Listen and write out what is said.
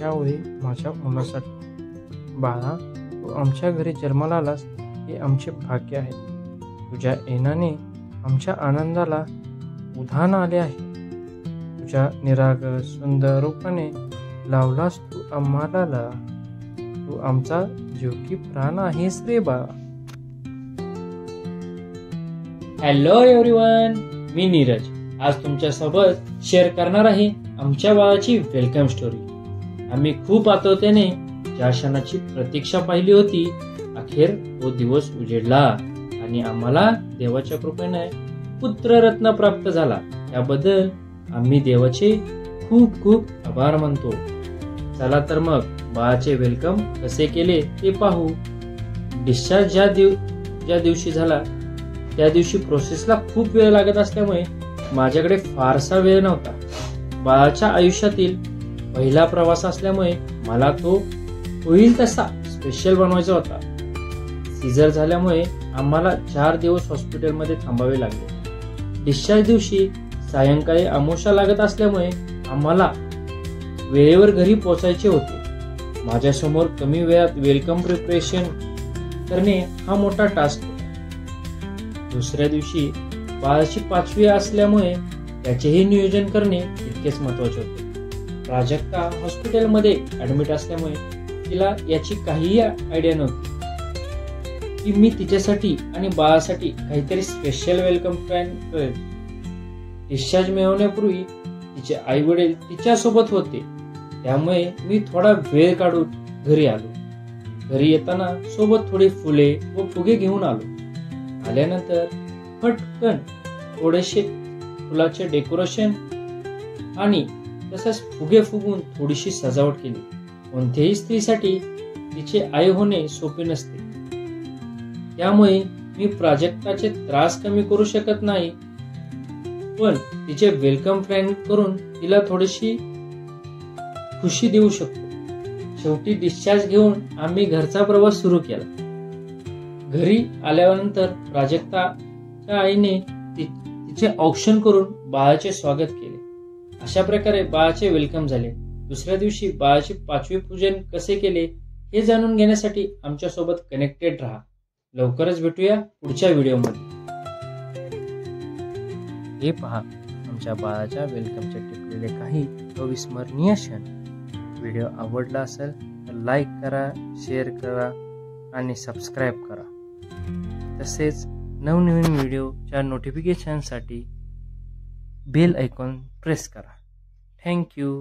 त्यावेळी माझ्या मुलासाठी, बाळा तू आमच्या घरी जन्माला आलास हे आमचे भाग्य आहे. तुझ्या येण्याने आमच्या आनंदाला उधाण आले आहे. तुझ्या निरागस सुंदर रूपाने लावलास तू आम्हाला. तू आमचा जीव की प्राण आहेस रे बाळा. हॅलो एव्हरीवन, मी नीरज आज तुमच्यासोबत शेअर करणार आहे आमच्या बाळाची वेलकम स्टोरी. आम्ही खूप आतुरतेने ज्या क्षणाची प्रतीक्षा पाहिली होती, अखेर तो दिवस उजेडला आणि आम्हाला देवाच्या कृपेने पुत्ररत्न प्राप्त झाला. त्याबद्दल आम्ही देवाचे खूप खूप आभार मानतो. चला तर मग बाळाचे वेलकम कसे केले ते पाहू. डिस्चार्ज ज्या दिवशी झाला त्या दिवशी प्रोसेसला खूप वेळ लागत असल्यामुळे माझ्याकडे फारसा वेळ नव्हता. बाळाच्या आयुष्यातील पहिला प्रवास असल्यामुळे मला तो होईल तसा स्पेशल बनवायचा होता. सीझर झाल्यामुळे आम्हाला 4 दिवस हॉस्पिटलमध्ये थांबावे लागले. डिस्चार्ज दिवशी सायंकाळी अमावस्या लागत असल्यामुळे आम्हाला वेळेवर घरी पोहोचायचे होते. माझ्यासमोर कमी वेळात वेलकम प्रिपरेशन करणे हा मोठा टास्क होता. दुसऱ्या दिवशी बाळाची 5वी असल्यामुळे त्याचेही नियोजन करणे तितकेच महत्वाचे होते. प्राजक्ता हॉस्पिटलमध्ये ऍडमिट असल्यामुळे तिला याची काहीही आयडिया नव्हती की मी तिच्यासाठी आणि बाळासाठी काहीतरी स्पेशल वेलकम प्लॅन करेल. डिस्चार्ज मिळवण्यापूर्वी तिचे आई वडील तिच्यासोबत होते, त्यामुळे मी थोडा वेळ काढून घरी आलो. घरी येताना सोबत थोडी फुले व फुगे घेऊन आलो. आल्यानंतर पटकन थोडेसे फुलाचे डेकोरेशन आणि तसंच फुगे फुगून थोडीशी सजावट केली. कोणत्याही स्त्रीसाठी तिचे आई होणे सोपे नसते, त्यामुळे मी प्राजक्ताचे त्रास कमी करू शकत नाही, पण तिचे वेलकम प्लॅन करून तिला थोडीशी खुशी देऊ शकतो. शेवटी डिस्चार्ज घेऊन आम्ही घरचा प्रवास सुरू केला. घरी आल्यानंतर प्राजक्ताच्या आईने तिचे औक्षण करून बाळाचे स्वागत केले. अशा प्रकारे बाळाचे वेलकम झाले. दुसऱ्या दिवशी बाळाची 5वी पूजन कसे केले हे जाणून घेण्यासाठी आमच्या सोबत कनेक्टेड राहा. लवकरच भेटूया पुढच्या व्हिडिओमध्ये. हे पहा आमच्या बाळाच्या वेलकमचे टिपलेले काही अविस्मरणीय क्षण. व्हिडिओ आवडला असेल तर लाईक करा, शेअर करा आणि सबस्क्राईब करा. तसेच नवनवीन व्हिडिओच्या नोटिफिकेशनसाठी बेल आयकॉन प्रेस करा. थँक्यू.